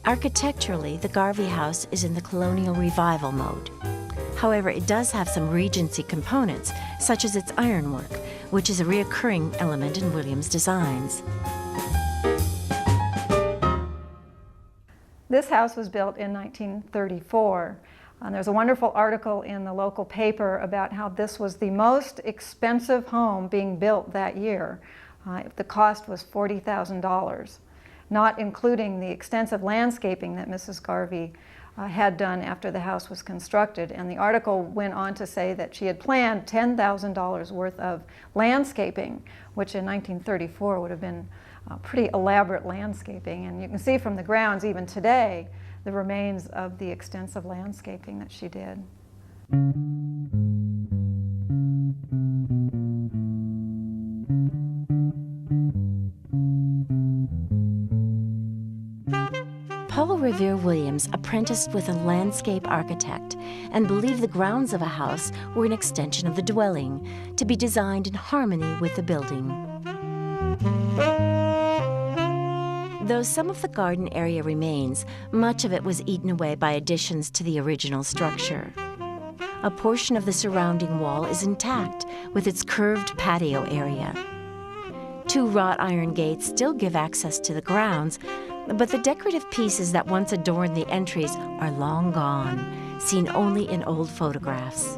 Architecturally, the Garvey House is in the colonial revival mode. However, it does have some Regency components, such as its ironwork, which is a recurring element in Williams' designs. This house was built in 1934. There's a wonderful article in the local paper about how this was the most expensive home being built that year. The cost was $40,000, not including the extensive landscaping that Mrs. Garvey had done after the house was constructed. And the article went on to say that she had planned $10,000 worth of landscaping, which in 1934 would have been pretty elaborate landscaping. And you can see from the grounds even today the remains of the extensive landscaping that she did. Paul Revere Williams apprenticed with a landscape architect and believed the grounds of a house were an extension of the dwelling, to be designed in harmony with the building. Though some of the garden area remains, much of it was eaten away by additions to the original structure. A portion of the surrounding wall is intact, with its curved patio area. 2 wrought iron gates still give access to the grounds, but the decorative pieces that once adorned the entries are long gone, seen only in old photographs.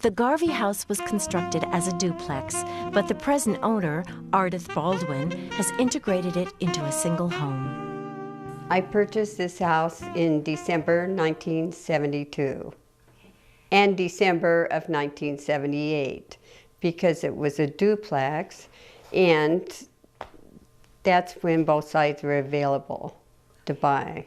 The Garvey House was constructed as a duplex, but the present owner, Ardith Baldwin, has integrated it into a single home. I purchased this house in December 1972 and December of 1978 because it was a duplex, and that's when both sides were available to buy.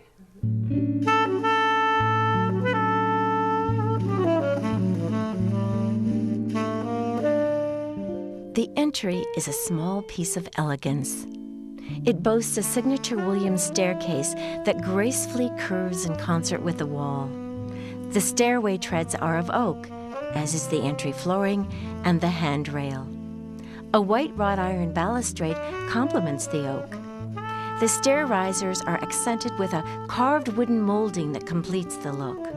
The entry is a small piece of elegance. It boasts a signature Williams staircase that gracefully curves in concert with the wall. The stairway treads are of oak, as is the entry flooring and the handrail. A white wrought iron balustrade complements the oak. The stair risers are accented with a carved wooden molding that completes the look.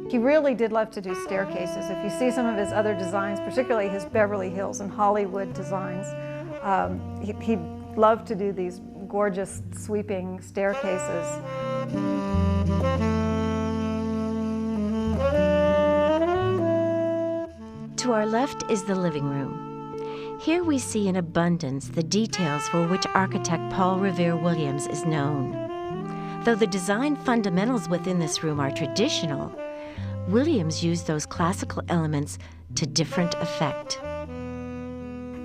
He really did love to do staircases. If you see some of his other designs, particularly his Beverly Hills and Hollywood designs, he loved to do these gorgeous sweeping staircases. To our left is the living room. Here we see in abundance the details for which architect Paul Revere Williams is known. Though the design fundamentals within this room are traditional, Williams used those classical elements to different effect.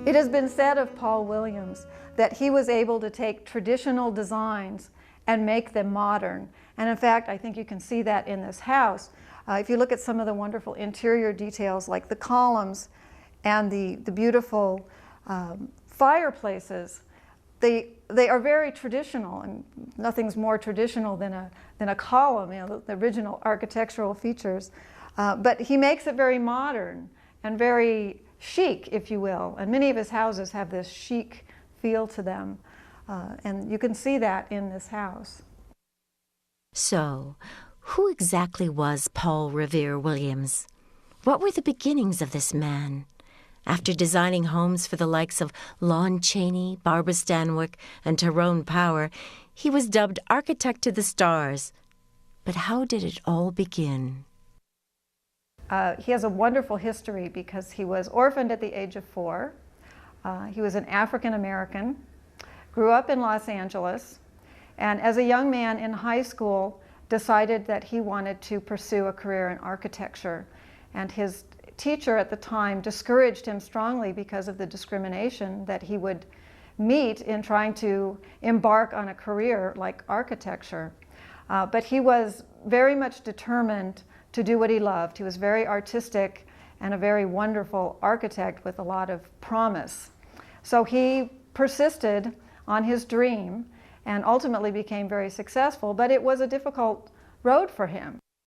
It has been said of Paul Williams that he was able to take traditional designs and make them modern. And in fact, I think you can see that in this house. If you look at some of the wonderful interior details like the columns and the beautiful fireplaces, they are very traditional, and nothing's more traditional than a column, you know, the original architectural features. But he makes it very modern and very chic, if you will. And many of his houses have this chic feel to them. And you can see that in this house. So, who exactly was Paul Revere Williams? What were the beginnings of this man? After designing homes for the likes of Lon Chaney, Barbara Stanwyck, and Tyrone Power, he was dubbed Architect to the Stars. But how did it all begin? He has a wonderful history because he was orphaned at the age of 4. He was an African American, grew up in Los Angeles, and as a young man in high school decided that he wanted to pursue a career in architecture. And his teacher at the time discouraged him strongly because of the discrimination that he would meet in trying to embark on a career like architecture. But he was very much determined to do what he loved. He was very artistic and a very wonderful architect with a lot of promise. So he persisted on his dream and ultimately became very successful, but it was a difficult road for him.